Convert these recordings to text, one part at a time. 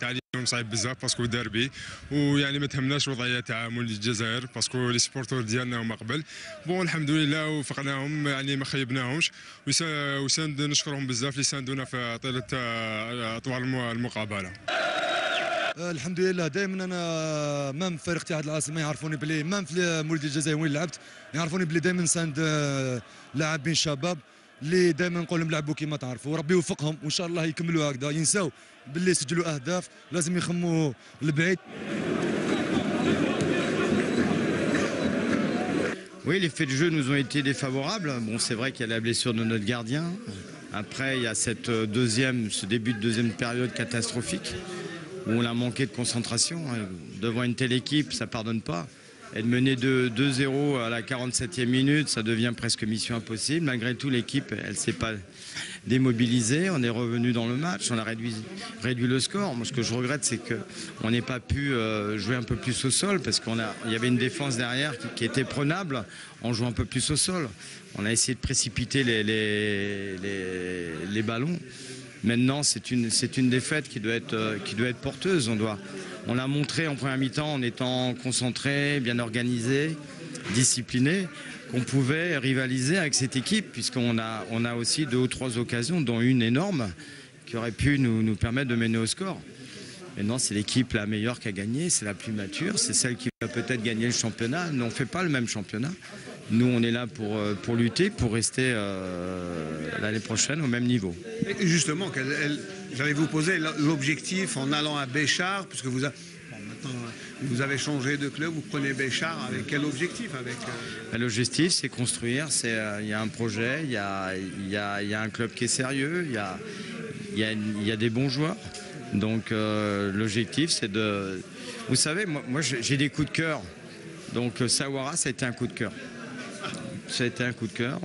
تاع اليوم صعيب بزاف باسكو ديربي، ويعني ما تهمناش وضعيه تعامل الجزائر باسكو لي سبورتور ديالنا هما قبل. بون الحمد لله وفقناهم، يعني ما خيبناهمش، وساند نشكرهم بزاف اللي ساندونا في طيله اطوال المقابله. الحمد لله دائما انا مام في فريق اتحاد العاصمه يعرفوني بلي مام في مولوديه الجزائر وين لعبت يعرفوني بلي دائما ساند لاعبين شباب اللي دائما نقول لهم لعبوا كيما تعرفوا، وربي يوفقهم وان شاء الله يكملوا هكذا، ينساو باللي سجلوا اهداف، لازم يخموا البعيد. Oui, les faits de jeu nous ont été défavorables. Bon, c'est vrai qu'il y a la blessure de notre gardien. Après, il y a ce début de deuxième période catastrophique où on a manqué de concentration. Devant une telle équipe, ça ne pardonne pas. Et de mener 2-0 à la 47e minute, ça devient presque mission impossible. Malgré tout, l'équipe, elle ne s'est pas démobilisée. On est revenu dans le match, on a réduit le score. Moi, ce que je regrette, c'est qu'on n'ait pas pu jouer un peu plus au sol parce qu'il y avait une défense derrière qui était prenable en jouant un peu plus au sol. On a essayé de précipiter les ballons. Maintenant, c'est une défaite qui doit être porteuse. On l'a montré en première mi-temps en étant concentré, bien organisé, discipliné, qu'on pouvait rivaliser avec cette équipe, puisqu'on a aussi 2 ou 3 occasions, dont une énorme, qui aurait pu nous permettre de mener au score. Maintenant, c'est l'équipe la meilleure qui a gagné, c'est la plus mature, c'est celle qui va peut-être gagner le championnat. Nous, on ne fait pas le même championnat. Nous, on est là pour lutter, pour rester l'année prochaine au même niveau. Et justement, j'allais vous poser l'objectif en allant à Béchar, puisque maintenant, vous avez changé de club, vous prenez Béchar, avec quel objectif L'objectif, c'est construire, il y a un projet, il y a un club qui est sérieux, il y a des bons joueurs. Donc l'objectif, c'est de... Vous savez, moi j'ai des coups de cœur. Donc Sawara, ça a été un coup de cœur. Ça a été un coup de cœur,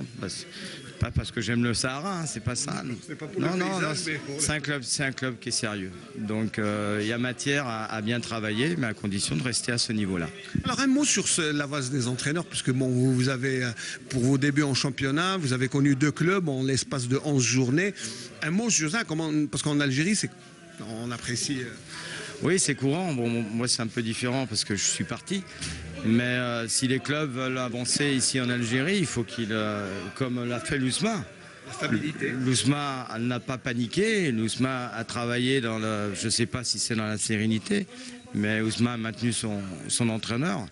pas parce que j'aime le Sahara, hein, c'est pas ça. C'est pas pour le paysage, mais pour... C'est un club qui est sérieux. Donc il y a matière à bien travailler, mais à condition de rester à ce niveau-là. Alors un mot sur la base des entraîneurs, puisque bon, vous avez, pour vos débuts en championnat, vous avez connu 2 clubs en l'espace de 11 journées. Un mot sur ça, parce qu'en Algérie, on apprécie... Oui, c'est courant. Bon, moi, c'est un peu différent parce que je suis parti. Mais si les clubs veulent avancer ici en Algérie, il faut qu'ils, comme l'a fait l'Ousma. La stabilité. L'Ousma n'a pas paniqué. L'Ousma a travaillé je ne sais pas si c'est dans la sérénité, mais Ousma a maintenu son entraîneur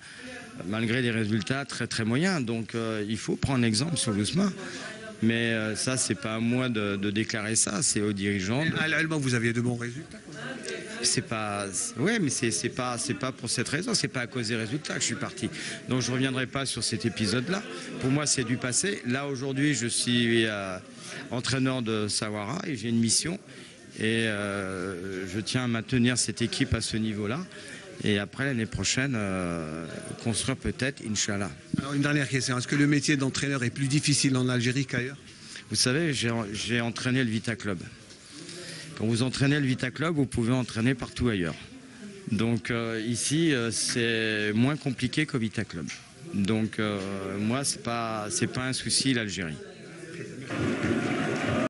malgré des résultats très très moyens. Donc il faut prendre exemple sur l'Ousma. Mais ça, c'est pas à moi de déclarer ça, c'est aux dirigeants. À l'Allemand, vous aviez de bons résultats. C'est pas, ouais, mais c'est pas pour cette raison, c'est pas à cause des résultats que je suis parti. Donc je reviendrai pas sur cet épisode-là. Pour moi, c'est du passé. Là aujourd'hui, je suis entraîneur de Sawara et j'ai une mission et je tiens à maintenir cette équipe à ce niveau-là. Et après l'année prochaine, construire peut-être, Inch'Allah. Alors une dernière question, est-ce que le métier d'entraîneur est plus difficile en Algérie qu'ailleurs? Vous savez, j'ai entraîné le Vita Club. Quand vous entraînez le Vita Club, vous pouvez entraîner partout ailleurs. Donc ici, c'est moins compliqué qu'au Vita Club. Donc moi, c'est pas un souci l'Algérie.